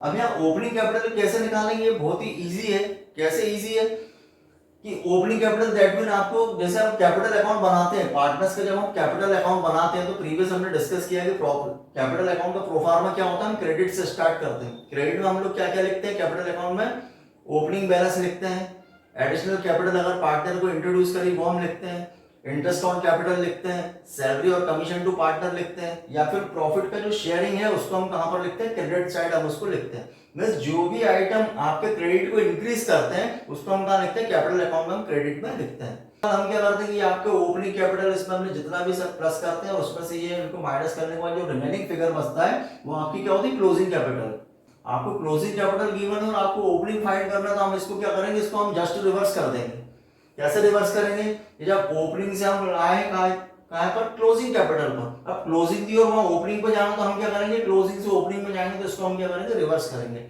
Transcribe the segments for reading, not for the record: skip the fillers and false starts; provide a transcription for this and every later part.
अब यहाँ opening capital कैसे निकालेंगे, ये बहुत ही इजी है। कैसे इजी है कि ओपनिंग कैपिटल दैट मीन आपको जैसे हम कैपिटल अकाउंट बनाते हैं पार्टनर्स का, जब हम कैपिटल अकाउंट बनाते हैं तो प्रीवियस हमने डिस्कस किया कि कैपिटल अकाउंट का प्रोफार्मा क्या होता है, हम क्रेडिट से स्टार्ट करते हैं। क्रेडिट में हम लोग क्या क्या लिखते हैं कैपिटल अकाउंट में, ओपनिंग बैलेंस लिखते हैं, एडिशनल कैपिटल अगर पार्टनर को इंट्रोड्यूस करी वो हम लिखते हैं, इंटरेस्ट ऑन कैपिटल लिखते हैं, सैलरी और कमीशन टू पार्टनर लिखते हैं, या फिर प्रॉफिट का जो शेयरिंग है उसको हम कहां पर लिखते हैं, क्रेडिट साइड हम उसको लिखते हैं। मींस जो भी आइटम आपके क्रेडिट को इंक्रीज करते हैं उसको हम कहां लिखते हैं, कैपिटल अकाउंट में हम क्रेडिट में लिखते हैं। हम क्या करते हैं कि आपके ओपनिंग कैपिटल इसमें हमने जितना भी सब प्लस करते हैं उसमें से ये इनको माइनस करने के बाद जो रिमेनिंग फिगर बचता है वो आपकी क्या होती है, क्लोजिंग कैपिटल। आपको क्लोजिंग कैपिटल गिवन है और आपको ओपनिंग फाइंड करना है तो हम इसको क्या करेंगे, इसको हम जस्ट रिवर्स कर देंगे। कैसे रिवर्स करेंगे, जब ओपनिंग से हम आए कहां पर, क्लोजिंग कैपिटल पर। अब क्लोजिंग दी और वहां ओपनिंग पर जाना तो हम क्या करेंगे, क्लोजिंग से ओपनिंग में जाएंगे तो इसको हम क्या करेंगे, रिवर्स करेंगे।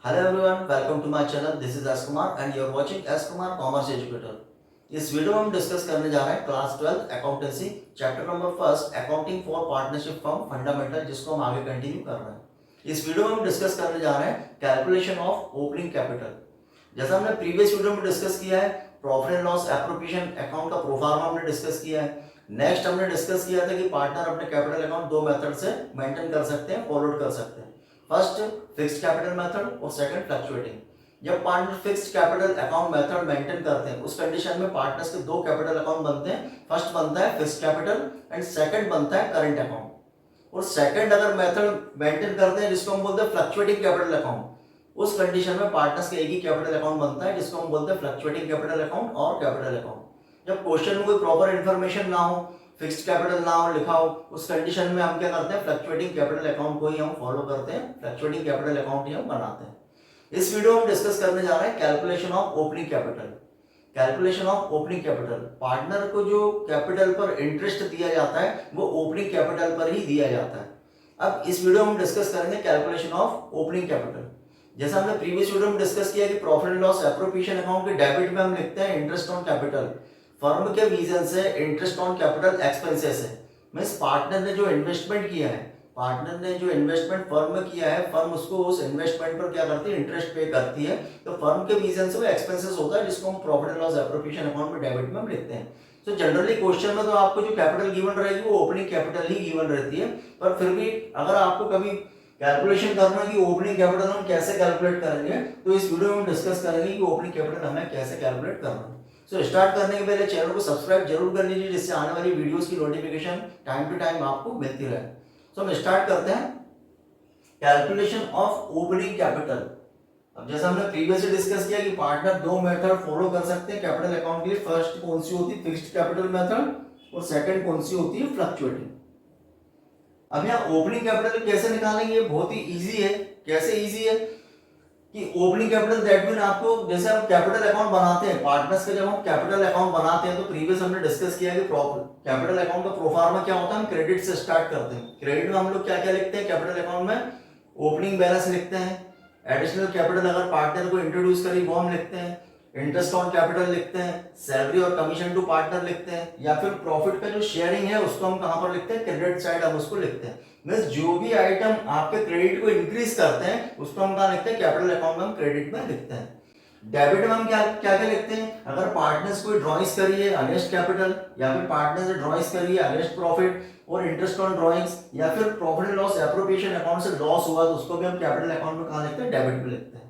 Hello everyone, welcome to my channel. This is S Kumar and you are watching S Kumar commerce educator. इस वीडियो में हम डिस्कस करने जा रहे हैं class 12 accountancy chapter number first, accounting for partnership firm fundamental, जिसको हम आगे कंटिन्यू कर रहे हैं। इस वीडियो में हम डिस्कस करने जा रहे हैं कैलकुलेशन ऑफ ओपनिंग कैपिटल। जैसा हमने प्रीवियस वीडियो में डिस्कस किया है, profit and loss appropriation account का प्रोफार्मा हमने डिस्कस किया है। नेक्स्ट हमने डिस्कस किया था कि पार्टनर अपने कैपिटल अकाउंट दो मेथड से मेंटेन कर सकते हैं, फॉरवर्ड कर सकते हैं। फर्स्ट फिक्स्ड कैपिटल मेथड और सेकंड फ्लक्चुएटिंग। जब partner fixed capital account method maintain करते हैं उस कंडीशन में पार्टनर्स के दो कैपिटल अकाउंट बनते हैं। फर्स्ट बनता है फिक्स्ड कैपिटल एंड सेकंड बनता है करंट अकाउंट। और सेकंड अगर मेथड मेंटेन करते हैं जिसको हम बोलते हैं फ्लक्चुएटिंग कैपिटल अकाउंट, उस कंडीशन में पार्टनर्स के एक ही कैपिटल अकाउंट बनता है जिसको हम बोलते हैं फ्लक्चुएटिंग कैपिटल अकाउंट और कैपिटल अकाउंट। जब क्वेश्चन में कोई प्रॉपर इंफॉर्मेशन ना हो, फिक्स्ड कैपिटल ना हो लिखा हो, उस कंडीशन में हम क्या करते हैं, फ्लक्चुएटिंग कैपिटल अकाउंट को ही हम फॉलो करते हैं, फ्लक्चुएटिंग कैपिटल अकाउंट ही हम बनाते हैं। इस वीडियो में हम डिस्कस करने जा रहे हैं calculation of opening capital. Calculation of opening capital, partner को जो कैपिटल पर इंटरेस्ट दिया जाता है वो ओपनिंग कैपिटल पर ही दिया जाता है। अब इस वीडियो में हम डिस्कस करेंगे कैलकुलेशन ऑफ ओपनिंग कैपिटल। जैसा हमने प्रीवियस वीडियो में डिस्कस किया कि profit and loss appropriation account के डेबिट में हम लिखते हैं इंटरेस्ट ऑन कैपिटल। फर्म के विजन से इंटरेस्ट ऑन कैपिटल एक्सपेंसेस है, मींस पार्टनर ने जो इन्वेस्टमेंट किया है, पार्टनर ने जो इन्वेस्टमेंट फर्म में किया है, फर्म उसको उस इन्वेस्टमेंट पर क्या करती है, इंटरेस्ट पे करती है। तो फर्म के विजन से वो एक्सपेंसेस होता है जिसको हम profit and loss appropriation account में डेबिट में हम लिखते हैं। तो जनरली क्वेश्चन में तो आपको जो कैपिटल गिवन रहेगी वो ओपनिंग कैपिटल ही गिवन रहती है, पर फिर भी अगर आपको कभी कैलकुलेशन करना है कि ओपनिंग कैपिटल हम कैसे कैलकुलेट करेंगे तो इस वीडियो में हम डिस्कस करेंगे कि ओपनिंग कैपिटल हमें कैसे कैलकुलेट करना है। सो स्टार्ट करने के पहले चैनल को सब्सक्राइब जरूर कर लीजिए जिससे आने वाली वीडियोस की नोटिफिकेशन टाइम टू टाइम आपको मिलती रहे। सो हम स्टार्ट करते हैं कैलकुलेशन ऑफ ओपनिंग कैपिटल। अब जैसा हमने प्रीवियसली डिस्कस किया कि पार्टनर दो मेथड फॉलो कर सकते हैं कैपिटल अकाउंट के लिए। फर्स्ट कौन सी होती है, फिक्स्ड कैपिटल मेथड, और सेकंड कौन सी होती है, फ्लक्चुएटिंग। अब यहाँ ओपनिंग कैपिटल कैसे निकालेंगे, ये बहुत ही इजी है। कैसे इजी है कि ओपनिंग कैपिटल दैट मीन आपको जैसे हम कैपिटल अकाउंट बनाते हैं पार्टनर्स का, जब हम कैपिटल अकाउंट बनाते हैं तो प्रीवियस हमने डिस्कस किया कि कैपिटल अकाउंट का प्रोफार्मा क्या होता है, हम क्रेडिट से स्टार्ट करते हैं। क्रेडिट में हम लोग क्या क्या लिखते हैं कैपिटल अकाउंट में, ओपनिंग बैलेंस लिखते हैं, एडिशनल कैपिटल अगर पार्टनर को इंट्रोड्यूस करी वो हम लिखते हैं, इंटरेस्ट ऑन कैपिटल लिखते हैं, सैलरी और कमीशन टू पार्टनर लिखते हैं, या फिर प्रॉफिट का जो शेयरिंग है उसको हम कहां पर लिखते हैं, क्रेडिट साइड हम उसको लिखते हैं। मींस जो भी आइटम आपके क्रेडिट को इंक्रीज करते हैं उसको हम कहां लिखते हैं, कैपिटल अकाउंट में हम क्रेडिट में लिखते हैं। डेबिट में हम क्या क्या क्या लिखते हैं, अगर पार्टनर्स कोई ड्रॉइंग्स करी है अगेंस्ट कैपिटल, या फिर पार्टनर्स ने ड्रॉइंग्स करी है अगेंस्ट प्रॉफिट और इंटरेस्ट ऑन ड्रॉइंग्स, या फिर profit and loss appropriation account से लॉस हुआ तो उसको भी हम कैपिटल अकाउंट में कहां लिखते हैं, डेबिट में लिखते हैं।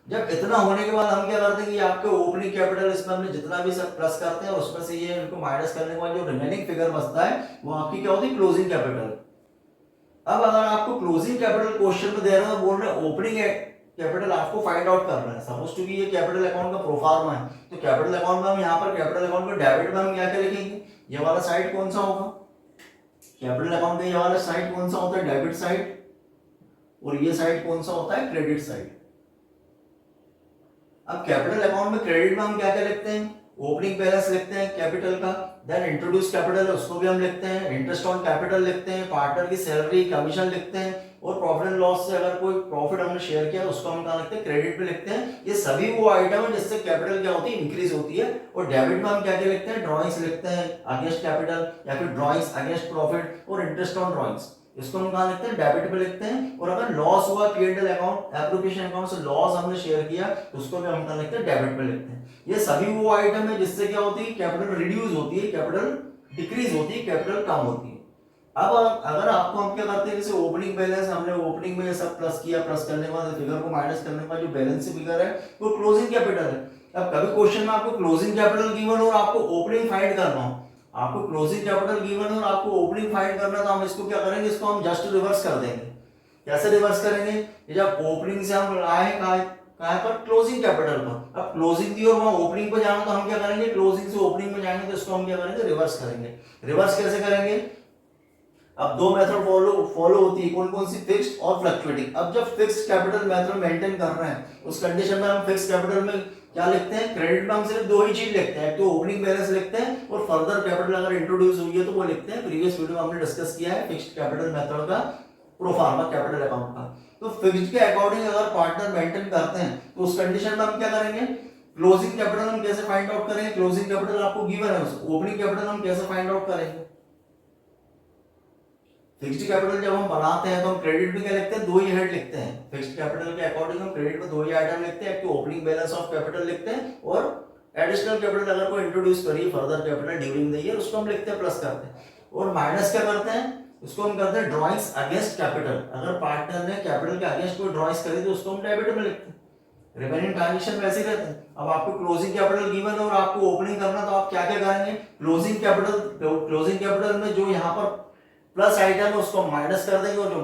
जब इतना होने के बाद हम क्या करते हैं कि आपके ओपनिंग कैपिटल इसमें हमने जितना भी सब प्लस करते हैं उसमें से ये इनको माइनस करने के बाद जो रिमेनिंग फिगर बचता है वो आपकी क्या होती है, क्लोजिंग कैपिटल। अब अगर आपको क्लोजिंग कैपिटल क्वेश्चन में दे रहे हैं, बोल रहे हैं ओपनिंग कैपिटल आपको फाइंड आउट करना है, सपोज टू कि ये कैपिटल अकाउंट का प्रोफार्मा है, तो कैपिटल अकाउंट में हम यहाँ पर कैपिटल अकाउंट को डेबिट में हम क्या क्या लिखेंगे, ये वाला साइड कौन सा होगा, कैपिटल अकाउंट का ये वाला साइड कौन सा होता है, डेबिट साइड, और ये साइड कौन सा होता है, क्रेडिट साइड। अब कैपिटल अकाउंट में क्रेडिट में हम क्या क्या लिखते हैं, ओपनिंग बैलेंस लिखते हैं कैपिटल का, देन इंट्रोड्यूस कैपिटल है उसको भी हम लिखते हैं, इंटरेस्ट ऑन कैपिटल लिखते हैं, पार्टनर की सैलरी कमीशन लिखते हैं, और प्रॉफिट एंड लॉस से अगर कोई प्रॉफिट हमने शेयर किया उसको हम कहाँ लिखते हैं, क्रेडिट पे लिखते हैं। ये सभी वो आइटम है जिससे कैपिटल क्या होती है, इंक्रीज होती है। और डेबिट में हम क्या क्या लिखते हैं, ड्रॉइंग्स लिखते हैं अगेंस्ट कैपिटल, या फिर ड्रॉइंग्स अगेंस्ट प्रॉफिट और इंटरेस्ट ऑन ड्रॉइंग्स, इसको हम कहाँ लिखते हैं, डेबिट पे लिखते हैं। और अगर लॉस हुआ P&L अकाउंट, एप्रोप्रिएशन अकाउंट से लॉस हमने शेयर किया तो उसको भी हम कहाँ लिखते हैं, डेबिट पे लिखते हैं। ये सभी वो आइटम है जिससे क्या होती है, कैपिटल रिड्यूस होती है, कैपिटल डिक्रीज होती है, कैपिटल कम होती है। अब अगर आपको हम क्या करते हैं, जैसे ओपनिंग बैलेंस हमने ओपनिंग में सब प्लस किया, प्लस करने के बाद फिगर को माइनस करने के बाद जो बैलेंस फिगर है वो क्लोजिंग कैपिटल है। अब कभी क्वेश्चन में आपको क्लोजिंग कैपिटल गिवन और आपको ओपनिंग फाइंड करना हो, आपको क्लोजिंग कैपिटल गिवन और आपको ओपनिंग फाइंड करना, तो हम इसको क्या करेंगे, इसको हम जस्ट रिवर्स कर देंगे। कैसे रिवर्स करेंगे, जब ओपनिंग से हम आए कहाँ पर, क्लोजिंग कैपिटल पर। अब क्लोजिंग दी और वहां ओपनिंग पर जाना, तो हम क्या करेंगे, क्लोजिंग से ओपनिंग में जाएंगे तो इसको हम क्या करेंगे, रिवर्स करेंगे। रिवर्स कैसे करेंगे, अब दो मेथड फॉलो होती है, कौन कौन सी, फिक्स्ड और फ्लक्चुएटिंग। अब जब फिक्स्ड कैपिटल मेथड मेंटेन कर रहे हैं उस कंडीशन में हम फिक्स्ड कैपिटल में क्या लिखते हैं, क्रेडिट में हम सिर्फ दो ही चीज लिखते हैं, तो ओपनिंग बैलेंस लिखते हैं और फर्दर कैपिटल अगर इंट्रोड्यूस हुई है तो वो लिखते हैं। प्रीवियस वीडियो में हमने डिस्कस किया है फिक्स्ड कैपिटल मेथड का, प्रोफार्मा कैपिटल अकाउंट का। तो फिक्स्ड के अकॉर्डिंग अगर पार्टनर मेंटेन करते हैं तो उस कंडीशन में हम क्या करेंगे, क्लोजिंग कैपिटल हम कैसे फाइंड आउट करेंगे, क्लोजिंग कैपिटल आपको गिवन है, ओपनिंग कैपिटल हम कैसे फाइंड आउट करेंगे। फिक्स्ड कैपिटल जब हम बनाते हैं तो हम क्रेडिट में क्या लिखते हैं, दो ही हेड लिखते हैं। फिक्स्ड कैपिटल के अकॉर्डिंग हम क्रेडिट में दो ही आइटम लिखते हैं, एक तो ओपनिंग बैलेंस ऑफ कैपिटल लिखते हैं और एडिशनल कैपिटल अगर कोई इंट्रोड्यूस करिए further capital during the year उसको हम लिखते हैं, प्लस करते हैं। और माइनस क्या करते हैं, उसको हम करते हैं ड्रॉइंग्स अगेंस्ट कैपिटल। अगर पार्टनर ने कैपिटल के अगेंस्ट कोई ड्रॉइंग्स करी तो उसको हम डेबिट में लिखते हैं। रिमेनिंग ट्रांजेक्शन वैसे ही रहते हैं। अब आपको क्लोजिंग कैपिटल गिवन है और आपको ओपनिंग करना, तो आप क्या क्या करेंगे, क्लोजिंग कैपिटल में जो यहाँ पर प्लस आइटम है उसको हम माइनस कर देंगे और जो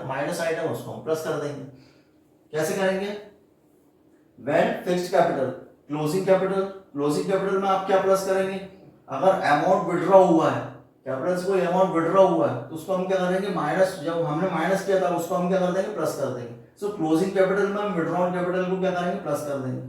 माइनस आइटम है उसको हम प्लस कर देंगे। कैसे करेंगे, when fixed capital, closing capital में आप क्या प्लस करेंगे, अगर अमाउंट विड्रॉ हुआ है, कैपिटल से कोई अमाउंट विड्रॉ हुआ है तो उसको हम क्या करेंगे, माइनस, जब हमने माइनस किया था उसको हम क्या कर देंगे, प्लस कर देंगे। सो क्लोजिंग कैपिटल में हम विड्रॉन कैपिटल को क्या करेंगे, प्लस कर देंगे।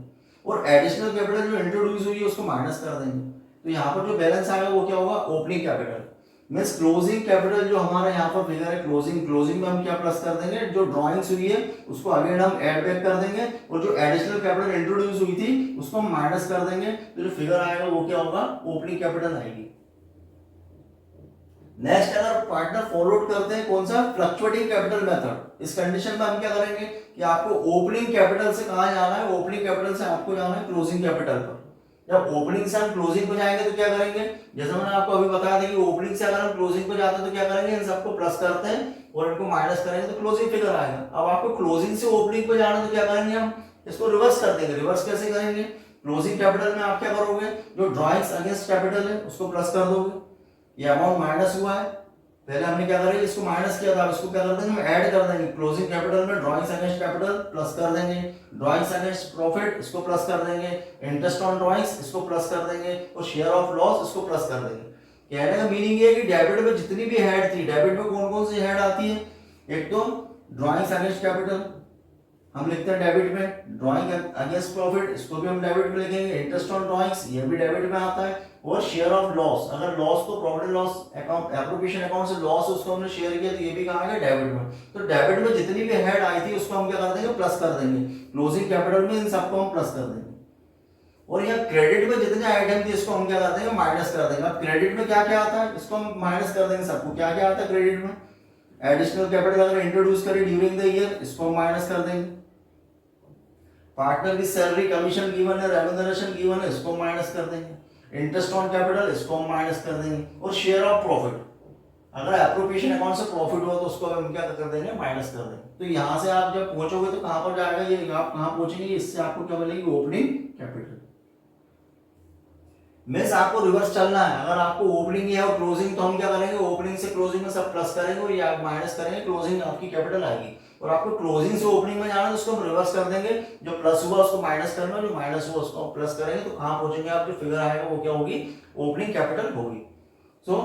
और एडिशनल कैपिटल जो इंट्रोड्यूस हुई है उसको माइनस कर देंगे। तो यहाँ पर जो बैलेंस आएगा वो क्या होगा, opening capital. Means closing capital जो हमारा यहाँ पर फिगर है क्लोजिंग में हम क्या प्लस कर देंगे, जो ड्राइंग्स हुई है उसको अगेन हम ऐड बैक कर देंगे और जो एडिशनल कैपिटल इंट्रोड्यूस हुई थी उसको हम माइनस कर देंगे। तो जो फिगर आएगा वो क्या होगा, ओपनिंग कैपिटल आएगी। नेक्स्ट अगर पार्टनर फॉलो आउट करते हैं कौन सा, फ्लक्चुएटिंग कैपिटल मेथड, इस कंडीशन में हम क्या करेंगे कि आपको ओपनिंग कैपिटल से कहां जाना है, ओपनिंग कैपिटल से आपको जाना है क्लोजिंग कैपिटल पर। जब ओपनिंग से हम क्लोजिंग को जाएंगे तो क्या करेंगे, जैसे मैंने आपको अभी बताया था कि ओपनिंग से अगर हम क्लोजिंग को जाते हैं तो क्या करेंगे, इन सबको प्लस करते हैं और इनको माइनस करेंगे तो क्लोजिंग फिगर आएगा। अब आपको क्लोजिंग से ओपनिंग को जाना तो क्या करेंगे, हम इसको रिवर्स कर देंगे। रिवर्स कैसे करेंगे, क्लोजिंग कैपिटल में आप क्या करोगे, जो ड्राइंग्स अगेंस्ट कैपिटल है उसको प्लस कर दोगे। ये अमाउंट माइनस हुआ है, पहले हमने क्या करेंगे, इसको माइनस किया था, इसको क्या कर देंगे, हम ऐड कर देंगे। क्लोजिंग कैपिटल में ड्राइंग्स अगेंस्ट कैपिटल प्लस कर देंगे, ड्राइंग्स अगेंस्ट प्रॉफिट इसको प्लस कर देंगे, इंटरेस्ट ऑन ड्राइंग्स इसको प्लस कर देंगे और शेयर ऑफ लॉस इसको प्लस कर देंगे। कहने का मीनिंग ये है कि डेबिट में जितनी भी हेड थी, डेबिट में कौन कौन सी हेड आती है, एक तो ड्राइंग्स अगेंस्ट कैपिटल हम लिखते हैं डेबिट में, ड्राइंग अगेंस्ट प्रॉफिट इसको भी हम डेबिट में लिखेंगे, इंटरेस्ट ऑन ड्राइंग्स ये भी डेबिट में आता है, और शेयर ऑफ लॉस, अगर लॉस को profit and loss account appropriation account से लॉस उसको हमने शेयर किया तो ये भी कहाँ आएगा, डेबिट में। तो डेबिट में जितनी भी हेड आई थी उसको हम क्या कर देंगे, प्लस कर देंगे। क्लोजिंग कैपिटल में इन सबको हम प्लस कर देंगे। और यहाँ क्रेडिट में जितने आइटम थी इसको हम क्या कर देंगे, माइनस कर देंगे। अब क्रेडिट में क्या क्या आता है, इसको हम माइनस कर देंगे सबको। क्या क्या आता है क्रेडिट में, एडिशनल कैपिटल अगर इंट्रोड्यूस करें ड्यूरिंग द ईयर इसको हम माइनस कर देंगे। पार्टनर की सैलरी कमीशन गिवन है, रेम्यूनरेशन गिवन है, इसको माइनस कर देंगे। इंटरेस्ट ऑन कैपिटल इसको हम माइनस कर देंगे। और शेयर ऑफ प्रॉफिट, अगर एप्रोप्रिएशन अकाउंट से प्रॉफिट हुआ तो उसको हम क्या कर देंगे, माइनस कर देंगे। तो यहाँ से आप जब पहुंचोगे तो कहां पर जाएगा, ये आप कहां पहुंचेंगे, इससे आपको क्या मिलेगी, ओपनिंग कैपिटल। मीन्स आपको रिवर्स चलना है। अगर आपको ओपनिंग है और क्लोजिंग, तो हम क्या करेंगे, ओपनिंग से क्लोजिंग में सब प्लस करेंगे और या माइनस करेंगे, क्लोजिंग आपकी कैपिटल आएगी। और आपको क्लोजिंग से ओपनिंग में जाना है तो उसको हम रिवर्स कर देंगे, जो प्लस हुआ उसको माइनस करना, जो माइनस हुआ उसको प्लस करेंगे। तो कहां पहुंचेंगे आप, जो फिगर आएगा वो क्या होगी, ओपनिंग कैपिटल होगी। सो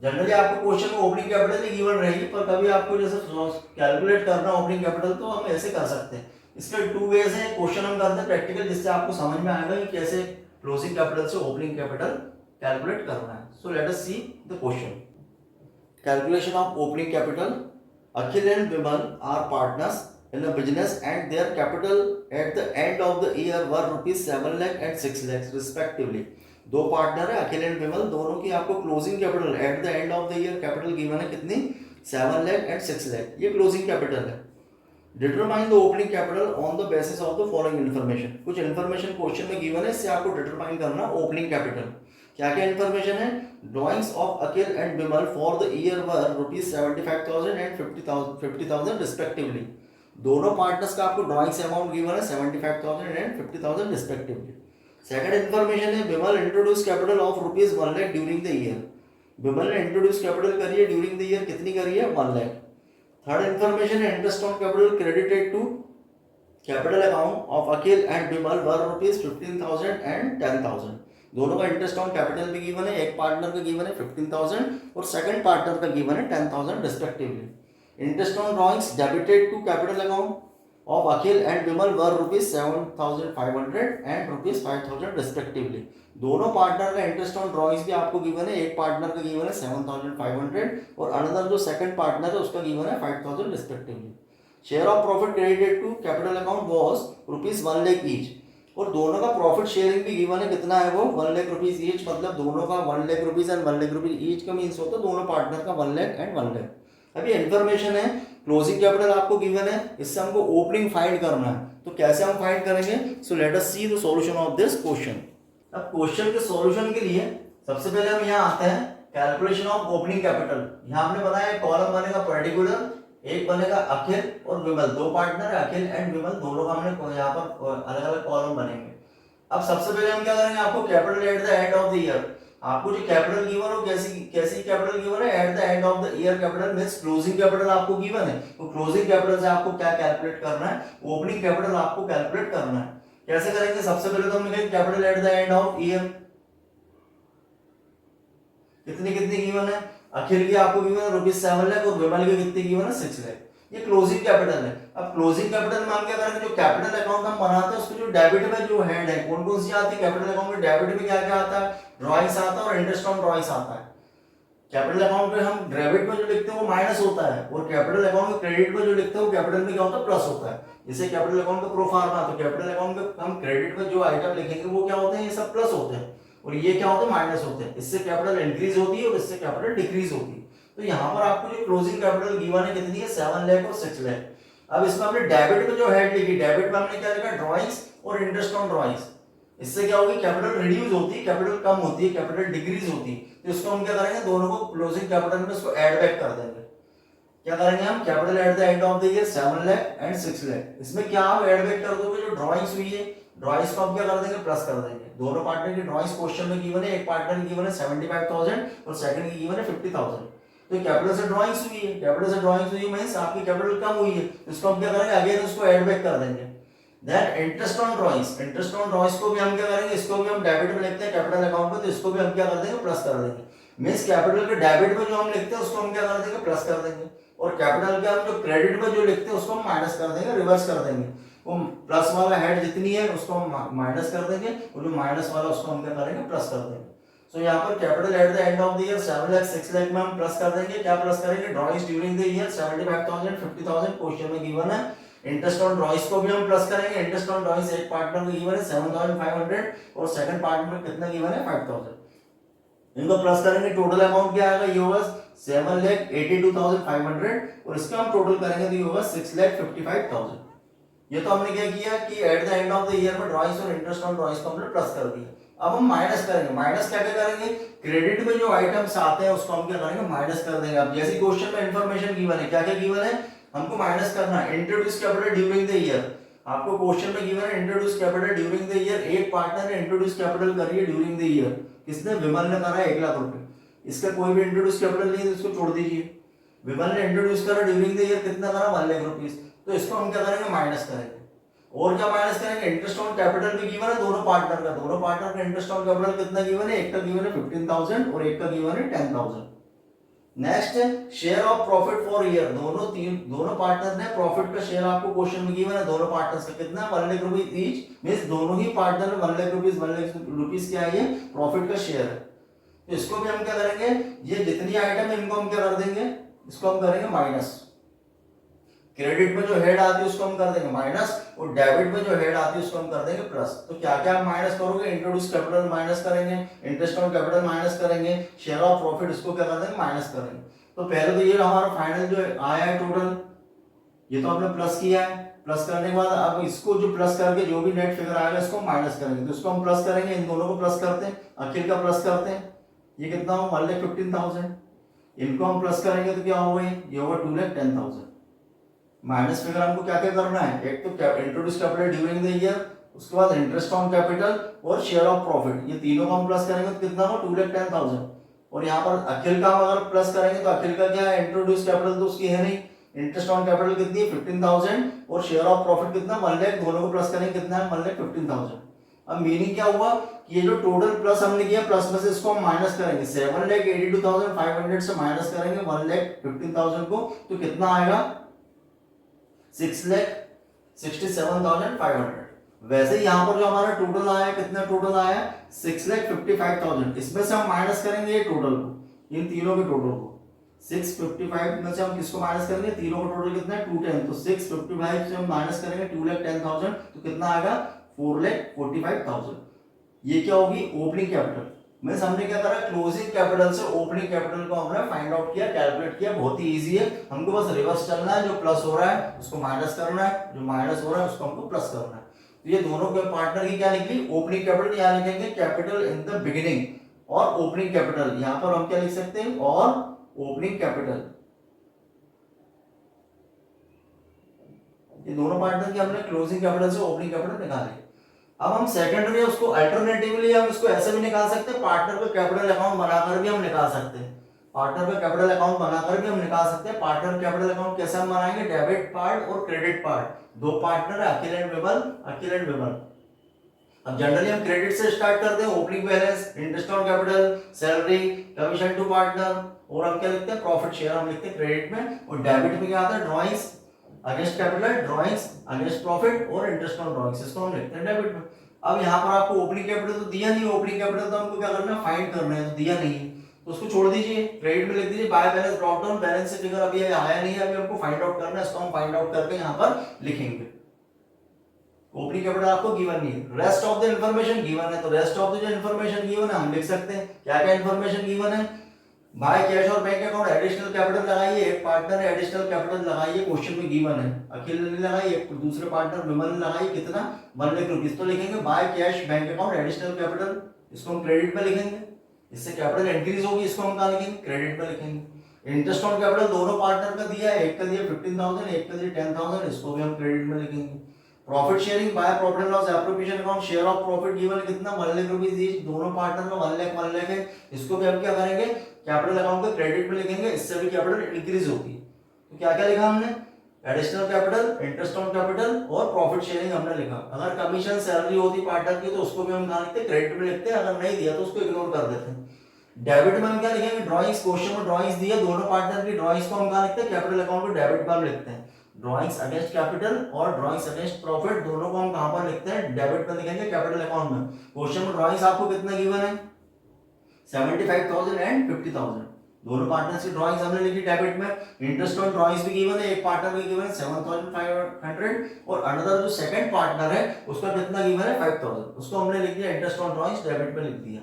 जनरली आपको क्वेश्चन में ओपनिंग कैपिटल ही गिवन रहेगी, पर कभी आपको जैसे कैलकुलेट करना ओपनिंग कैपिटल तो हम ऐसे कर सकते हैं। इसके टू वेज है, क्वेश्चन हम करते हैं प्रैक्टिकल, जिससे आपको समझ में आएगा कि कैसे क्लोजिंग कैपिटल से ओपनिंग कैपिटल कैलकुलेट करना है। So let us see the question. Calculation of opening capital Akhil and Vimal are partners in a business and their capital at the end of the year were rupees 7 lakh and 6 lakhs respectively. दो partner है अखिल and विमल, दोनों की आपको closing capital at the end of the year capital given है कितनी 7 lakh and 6 lakh, ये closing capital है. Determine the opening capital on the basis of the following information. कुछ इन्फॉर्मेशन क्वेश्चन में गिवन है, इससे आपको डिटरमाइन करना ओपनिंग कैपिटल. क्या क्या इन्फॉर्मेशन है? Drawings of Akhil and Vimal for the year were rupees 75,000 and 50,000 respectively. दोनों पार्टनर्स का आपको ड्रॉइंग्स अमाउंट गिवन है 75,000 एंड 50,000 रिस्पेक्टिवली. सेकंड इन्फॉर्मेशन है Vimal introduce capital of rupees 1 lakh during the year. Vimal ने इंट्रोड्यूस कैपिटल करी है ड्यूरिंग द ईयर, कितनी करी है 1 लाख. थर्ड इन्फॉर्मेशन है interest on capital credited to capital account of Akhil and Vimal were rupees 15,000 and 10,000. दोनों का इंटरेस्ट ऑन कैपिटल भी गिवन है, एक पार्टनर का गिवन है 15,000 और सेकंड पार्टनर का गिवन है 10,000 respectively. Interest on drawings debited to capital account of Akhil and Vimal were rupees 7,500 and rupees 5,000 respectively. दोनों पार्टनर का इंटरेस्ट ऑन ड्रॉइंग्स भी आपको गिवन है, एक पार्टनर का गिवन है 7,500 और अनदर जो सेकंड पार्टनर है उसका गिवन है 5,000 respectively. Share of profit credited to capital account was rupees 1 lakh each. और दोनों का प्रॉफिट शेयरिंग भी गिवन है, कितना है वो 1 लाख रुपीज ईच, मतलब दोनों का 1 lakh rupees and 1 lakh rupees each का मीन्स होता है दोनों पार्टनर का 1 लाख एंड 1 लाख. अभी इन्फॉर्मेशन है क्लोजिंग कैपिटल आपको गिवन है, इससे हमको ओपनिंग फाइंड करना है. तो कैसे हम फाइंड करेंगे? So let us see the solution of this question. अब क्वेश्चन के सॉल्यूशन के लिए सबसे पहले हम यहाँ आते हैं कैलकुलेशन ऑफ ओपनिंग कैपिटल. यहाँ हमने बनाया कॉलम बनेगा पर्टिकुलर, एक बनेगा अखिल और विमल, दो पार्टनर है अखिल एंड विमल, दोनों का हमने यहाँ पर अलग अलग कॉलम बनेंगे. अब सबसे पहले हम क्या करेंगे, आपको capital at the end of the year, आपको जो कैपिटल गिवन हो कैसी कैपिटल गिवन है at the end of the year capital means closing capital आपको गिवन है. तो क्लोजिंग कैपिटल से आपको क्या कैलकुलेट करना है, ओपनिंग कैपिटल आपको कैलकुलेट करना है. कैसे करेंगे? सबसे पहले तो हमने capital at the end of year कितनी कितनी गिवन है, अखिल की आपको गिवन है रुपीज 7 लाख और विमल की कितनी गिवन है 6 लाख. ये क्लोजिंग कैपिटल है. अब क्लोजिंग कैपिटल में हम क्या करेंगे, जो कैपिटल अकाउंट हम बनाते हैं उसको जो डेबिट में जो हेड है कौन कौन सी आती है कैपिटल अकाउंट में, डेबिट में क्या क्या आता है, ड्रॉइंग्स आता है और इंटरेस्ट ऑन ड्रॉइंग्स आता है. कैपिटल अकाउंट में हम डेबिट में जो लिखते हैं वो माइनस होता है और कैपिटल अकाउंट में क्रेडिट में जो लिखते हैं वो कैपिटल में क्या होता है प्लस होता है. जैसे कैपिटल अकाउंट का प्रो फॉर्मा, तो कैपिटल अकाउंट में हम क्रेडिट में जो आइटम लिखेंगे वो क्या होते हैं, ये सब प्लस होते हैं और ये क्या होते हैं माइनस होते हैं. इससे कैपिटल इंक्रीज होती है और इससे कैपिटल डिक्रीज होती है. तो यहाँ पर आपको जो क्लोजिंग कैपिटल गिवन है कितनी है 7 लाख और 6 लाख. अब इसमें हमने डेबिट में जो हेड लिखी, डेबिट में हमने क्या लिखा ड्रॉइंग्स और इंटरेस्ट ऑन ड्रॉइंग्स. इससे क्या होगी, कैपिटल रिड्यूस होती है, कैपिटल कम होती है, कैपिटल डिक्रीज होती है. तो इसको हम क्या करेंगे, दोनों को क्लोजिंग कैपिटल में इसको ऐड बैक कर देंगे. क्या करेंगे हम, capital at the end of the year 7 lakh and 6 lakh. इसमें क्या आप ऐड बैक कर दोगे, जो ड्रॉइंग्स हुई है ड्रॉइंग्स को हम क्या कर देंगे प्लस कर देंगे. दोनों पार्टनर की ड्रॉइंग्स क्वेश्चन में गिवन है, एक पार्टनर की गिवन है 75,000 और सेकंड की गिवन है 50,000. तो कैपिटल से ड्रॉइंग्स हुई है, कैपिटल से ड्रॉइंग्स हुई मींस आपकी कैपिटल कम हुई है, इसको हम क्या करेंगे अगेन उसको ऐड बैक कर देंगे. Then interest on drawings, interest on drawings को भी हम क्या करेंगे, इसको भी हम डेबिट में लिखते हैं कैपिटल अकाउंट में, तो इसको भी हम क्या कर देंगे प्लस कर देंगे. मींस कैपिटल के डेबिट में जो हम लिखते हैं उसको हम क्या कर देंगे प्लस कर देंगे और कैपिटल के हम जो क्रेडिट में जो लिखते हैं उसको हम माइनस कर देंगे, रिवर्स कर देंगे. वो प्लस वाला हेड जितनी है उसको हम माइनस कर देंगे और जो माइनस वाला उसको हम क्या करेंगे प्लस कर देंगे. सो यहाँ पर capital at the end of the year 7 lakh 6 lakh में हम प्लस कर देंगे. क्या प्लस करेंगे, drawings during the year 75,000 50,000 question में गिवन है. इंटरेस्ट ऑन ड्रॉइंग्स को भी हम प्लस करेंगे. इंटरेस्ट ऑन ड्रॉइंग्स एक पार्टनर को गिवन है 7,500 और सेकंड पार्टनर में कितना गिवन है 5,000. इनको प्लस करेंगे, टोटल अमाउंट क्या आएगा, ये होगा 7,82,500 और इसका हम टोटल करेंगे तो ये होगा 6,55,000. ये तो हमने क्या किया कि at the end of the year में ड्रॉइंग्स और इंटरेस्ट ऑन ड्रॉइंग्स को हमने प्लस कर दिया. अब हम माइनस करेंगे. माइनस क्या क्या करेंगे, क्रेडिट में जो आइटम्स आते हैं उसको हम क्या करेंगे माइनस कर देंगे. अब जैसे क्वेश्चन में इंफॉर्मेशन गिवन है, क्या क्या गिवन है, हमको माइनस करना है. Introduce capital during the year, आपको क्वेश्चन में गिवन है introduce capital during the year. एक पार्टनर ने इंट्रोड्यूस कैपिटल करी है ड्यूरिंग द ईयर, किसने, विमल ने करा 1 लाख रुपए. इसका कोई भी इंट्रोड्यूस कैपिटल नहीं है तो इसको छोड़ दीजिए. विमल ने इंट्रोड्यूस करा ड्यूरिंग द ईयर, कितना करा 1 लाख रुपीस, तो इसको हम क्या करेंगे माइनस करेंगे. और क्या माइनस करेंगे, इंटरेस्ट ऑन कैपिटल भी गिवन है दोनों पार्टनर का. दोनों पार्टनर का इंटरेस्ट ऑन कैपिटल कितना गिवन है, एक का गिवन है 15,000 और एक का गिवन है 10,000. नेक्स्ट है share of profit for year. दोनों पार्टनर ने प्रॉफिट का शेयर आपको क्वेश्चन में गिवन है, दोनों पार्टनर्स का कितना 1 लाख रुपीस ईच. मींस दोनों ही पार्टनर 1 लाख रुपीस क्या है, प्रॉफिट का शेयर है. तो इसको भी हम क्या करेंगे, ये जितनी आइटम है इनको हम क्या कर देंगे, इसको हम करेंगे माइनस. क्रेडिट में जो हेड आती है उसको हम कर देंगे माइनस, और डेबिट में जो हेड आती है उसको हम कर देंगे प्लस। तो क्या क्या आप माइनस करोगे, इंट्रोड्यूस कैपिटल माइनस करेंगे, इंटरेस्ट ऑन कैपिटल माइनस करेंगे, शेयर ऑफ प्रॉफिट इसको क्या कर देंगे माइनस करेंगे। तो पहले तो ये हमारा फाइनल जो आया है टोटल, ये तो हमने प्लस किया है। प्लस करने के बाद अब इसको जो प्लस करके जो भी नेट फिगर आएगा इसको माइनस करेंगे। तो इसको हम प्लस करेंगे, इन दोनों को प्लस करते हैं, अखिल का प्लस करते हैं, ये कितना हो 1,15,000। इनको हम प्लस करेंगे तो क्या होगा, ये होगा 2,10,000। माइनस फिगर हमको क्या क्या करना है, एक तो introduce capital during the year, उसके बाद इंटरेस्ट ऑन कैपिटल और शेयर ऑफ प्रॉफिट, ये तीनों को हम प्लस करेंगे तो कितना हो 2,10,000। और यहाँ पर अखिल का अगर प्लस करेंगे तो अखिल का क्या है, इंट्रोड्यूस कैपिटल तो उसकी है नहीं, इंटरेस्ट ऑन कैपिटल कितनी है 15,000 और शेयर ऑफ प्रॉफिट कितना 1 लाख, दोनों को प्लस करेंगे कितना है 1,15,000। अब मीनिंग क्या हुआ कि ये जो टोटल प्लस हमने किया प्लस में से इसको हम माइनस करेंगे, 7,82,500 से माइनस करेंगे 1,15,000 को, तो कितना आएगा 6,67,500। वैसे ही यहाँ पर जो हमारा टोटल आया, कितना टोटल आया 6,55,000, इसमें से हम माइनस करेंगे ये टोटल को, इन तीनों के टोटल को। 655 में से हम किसको माइनस करेंगे, तीनों का टोटल कितना है 210, तो 655 से हम माइनस करेंगे 2,10,000, तो कितना आएगा 4,45,000। ये क्या होगी ओपनिंग कैपिटल। मैं हमने क्या करा, क्लोजिंग कैपिटल से ओपनिंग कैपिटल को हमने फाइंड आउट किया, कैलकुलेट किया, बहुत ही इजी है। हमको बस रिवर्स चलना है, जो प्लस हो रहा है उसको माइनस करना है, जो माइनस हो रहा है उसको हमको प्लस करना है। तो ये दोनों के पार्टनर की क्या निकली ओपनिंग कैपिटल, यहाँ लिखेंगे कैपिटल इन द बिगिनिंग, और ओपनिंग कैपिटल यहाँ पर हम क्या लिख सकते हैं, और ओपनिंग कैपिटल। ये दोनों पार्टनर की हमने क्लोजिंग कैपिटल से ओपनिंग कैपिटल निकाले। अब हम सेकेंडरी है उसको अल्टरनेटिवली हम इसको ऐसे भी निकाल सकते हैं, पार्टनर का कैपिटल अकाउंट बनाकर भी हम निकाल सकते हैं, पार्टनर का कैपिटल अकाउंट बनाकर भी हम निकाल सकते हैं। पार्टनर कैपिटल अकाउंट कैसे हम बनाएंगे, डेबिट पार्ट और क्रेडिट पार्ट, दो पार्टनर है अखिल एंड विमल, अखिल एंड विमल। अब जनरली हम क्रेडिट से स्टार्ट करते हैं, opening balance, interest on capital, salary, commission to partner, और हम क्या लिखते हैं प्रॉफिट शेयर हम लिखते हैं क्रेडिट में। और डेबिट में क्या आता है drawings against capital, drawings against profit और इंटरेस्ट ऑन ड्रॉइंग्स, इसको हम लिखते हैं डेबिट में। अब यहाँ पर आपको ओपनिंग कैपिटल तो दिया नहीं, ओपनिंग कैपिटल तो हमको क्या करना है फाइंड करना है, तो दिया नहीं है तो उसको छोड़ दीजिए, क्रेडिट में लिख दीजिए by balance drop down, balance से फिगर अभी आया नहीं है, अभी हमको फाइंड आउट करना है, इसको हम फाइंड आउट करके यहाँ पर लिखेंगे। ओपनिंग कैपिटल आपको गिवन नहीं है, rest of the information given है, तो रेस्ट ऑफ द जो इंफॉर्मेशन गिवन है हम लिख सकते हैं। क्या क्या इंफॉर्मेशन गिवन है, बाय कैश और बैंक अकाउंट एडिशनल कैपिटल लगाइए, एक पार्टनर है एडिशनल कैपिटल लगाइए, क्वेश्चन में गिवन है, अखिल ने लगाई, एक दूसरे पार्टनर विमल ने लगाई, कितना 1 लाख रुपीस, तो लिखेंगे by cash bank account additional capital, इसको हम क्रेडिट में लिखेंगे, इससे कैपिटल इंक्रीज होगी, इसको हम कहाँ लिखेंगे क्रेडिट में लिखेंगे। इंटरेस्ट ऑन कैपिटल दोनों पार्टनर का दिया है, एक का दिया 15,000, एक का दिया 10,000, इसको भी हम क्रेडिट में लिखेंगे। Profit sharing by profit loss appropriation account, share of profit given कितना 1 लाख रुपीस ईच, दोनों पार्टनर में 1 लाख है, इसको भी हम क्या करेंगे कैपिटल अकाउंट को क्रेडिट में लिखेंगे, इससे भी कैपिटल इंक्रीज होगी। तो क्या क्या लिखा हमने, additional capital, interest on capital और प्रॉफिट शेयरिंग हमने लिखा। अगर कमीशन सैलरी होती पार्टनर की तो उसको भी हम कहाँ लिखते क्रेडिट में लिखते हैं, अगर नहीं दिया तो उसको इग्नोर कर देते हैं। डेबिट में हम क्या लिखेंगे, ड्रॉइंग्स, क्वेश्चन में ड्रॉइंग्स दिया, दोनों पार्टनर की ड्रॉइंग्स को हम कहाँ लिखते हैं कैपिटल अकाउंट को डेबिट पर लिखते हैं। ड्रॉइंग्स अगेंस्ट कैपिटल और ड्रॉइंग्स अगेंस्ट प्रॉफिट दोनों को हम कहां पर लिखते हैं डेबिट पर लिखेंगे कैपिटल अकाउंट में। क्वेश्चन में ड्रॉइंग्स आपको कितना गिवन है 75,000 एंड 50,000, दोनों पार्टनर्स की ड्रॉइंग्स हमने लिखी डेबिट में। इंटरेस्ट ऑन ड्रॉइंग्स भी गिवन है, एक पार्टनर को गिवन है 7,500 और अनदर जो सेकंड पार्टनर है उसका कितना गिवन है 5,000, उसको हमने लिख दिया इंटरेस्ट ऑन ड्रॉइंग्स डेबिट में लिख दिया।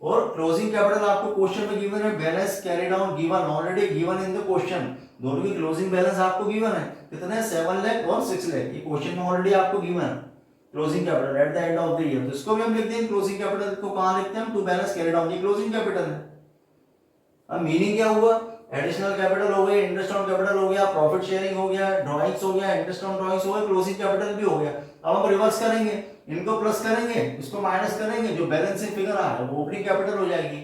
और क्लोजिंग कैपिटल आपको क्वेश्चन में गिवन है, balance carry down given, already given in the question, दोनों की क्लोजिंग बैलेंस आपको गिवन है कितने 7 लाख और 6 लाख, ये क्वेश्चन में ऑलरेडी आपको गिवन है closing capital at the end of the year, तो इसको भी हम लिखते हैं क्लोजिंग कैपिटल को कहां लिखते हैं हम टू बैलेंस कैरी डाउन, ये क्लोजिंग कैपिटल है। अब मीनिंग क्या हुआ, एडिशनल कैपिटल हो गया, इंटरेस्ट ऑन कैपिटल हो गया, प्रॉफिट शेयरिंग हो गया, ड्रॉइंग्स हो गया, इंटरेस्ट ऑन ड्रॉइंग्स हो गया, क्लोजिंग कैपिटल भी हो गया। अब हम रिवर्स करेंगे, इनको प्लस करेंगे, इसको माइनस करेंगे, जो बैलेंसिंग फिगर आ रहा है वो ओपनिंग कैपिटल हो जाएगी।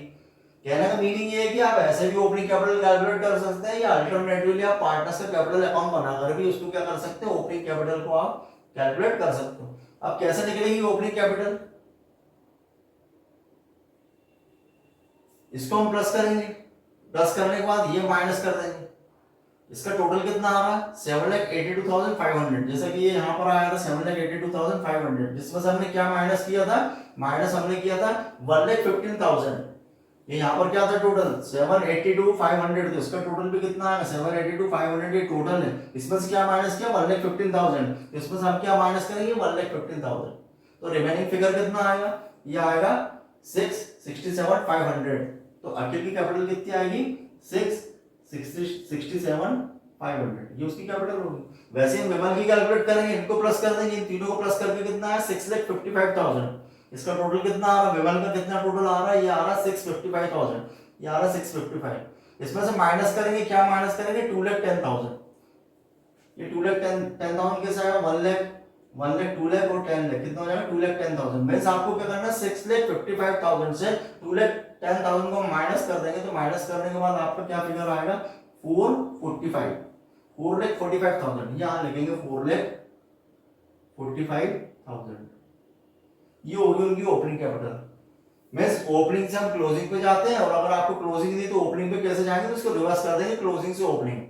कहने का मीनिंग ये है कि आप ऐसे भी ओपनिंग कैपिटल कैलकुलेट कर सकते हैं या अल्टरनेटिवली आप पार्टनर्स का कैपिटल अकाउंट बनाकर भी उसको क्या कर सकते हैं ओपनिंग कैपिटल को आप कैलकुलेट कर सकते हो। अब कैसे निकलेगी ओपनिंग कैपिटल, इसको हम प्लस करेंगे, प्लस करने के बाद ये माइनस कर देंगे, इसका टोटल कितना आ रहा है 7,82,500, जैसा कि ये यहाँ पर आया था 7,82,500, जिसमें से हमने क्या माइनस किया था, माइनस हमने किया था 1,15,000, ये यहाँ पर क्या था टोटल 782,500, तो इसका टोटल भी कितना आएगा 782,500, ये टोटल है। इसमें से क्या माइनस किया 1,15,000, तो इसमें से हम क्या माइनस करेंगे 1,15,000, तो रिमेनिंग फिगर कितना आएगा, ये आएगा 667,500। तो अखिल की कैपिटल कितनी आएगी 667,500, ये उसकी कैपिटल होगी। वैसे हम विमल की कैलकुलेट करेंगे, इनको प्लस कर देंगे, इन तीनों को प्लस करके कितना है 6,55,000। इसका टोटल कितना आ रहा है, विमल का कितना टोटल आ रहा है, ये आ रहा है 655,000, ये आ रहा है 655। इसमें से माइनस करेंगे, क्या माइनस करेंगे 2,10,000, ये 2,10,000 कैसे आएगा 1 लाख 2 लाख और 10 लाख, कितना हो जाएगा 2,10,000। मींस आपको क्या करना है 6,55,000 से 2,10,000 को माइनस कर देंगे, तो माइनस करने के बाद आपका क्या फिगर आएगा 4,45,000, यहाँ लिखेंगे 4,45,000। ये होगी उनकी ओपनिंग कैपिटल। मींस ओपनिंग से हम क्लोजिंग पे जाते हैं, और अगर आपको क्लोजिंग दी तो ओपनिंग पे कैसे जाएंगे, तो उसको रिवर्स कर देंगे, क्लोजिंग से ओपनिंग,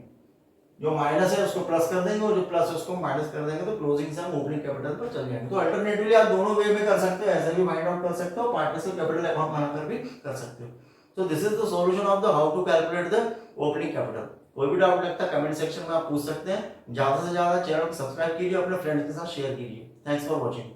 जो माइनस है उसको प्लस कर देंगे और जो प्लस है उसको माइनस कर देंगे, तो क्लोजिंग से हम ओपनिंग कैपिटल पर चल जाएंगे। तो अल्टरनेटिवली आप दोनों वे में कर सकते हो, ऐसे भी फाइंड आउट कर सकते हो, पार्टनरशिप कैपिटल अकाउंट बनाकर भी कर सकते हो। So this is the solution of the how to calculate the opening capital. कोई भी डाउट लगता है कमेंट सेक्शन में आप पूछ सकते हैं। ज्यादा से ज्यादा चैनल को सब्सक्राइब कीजिए, अपने फ्रेंड्स के साथ शेयर कीजिए। Thanks for watching.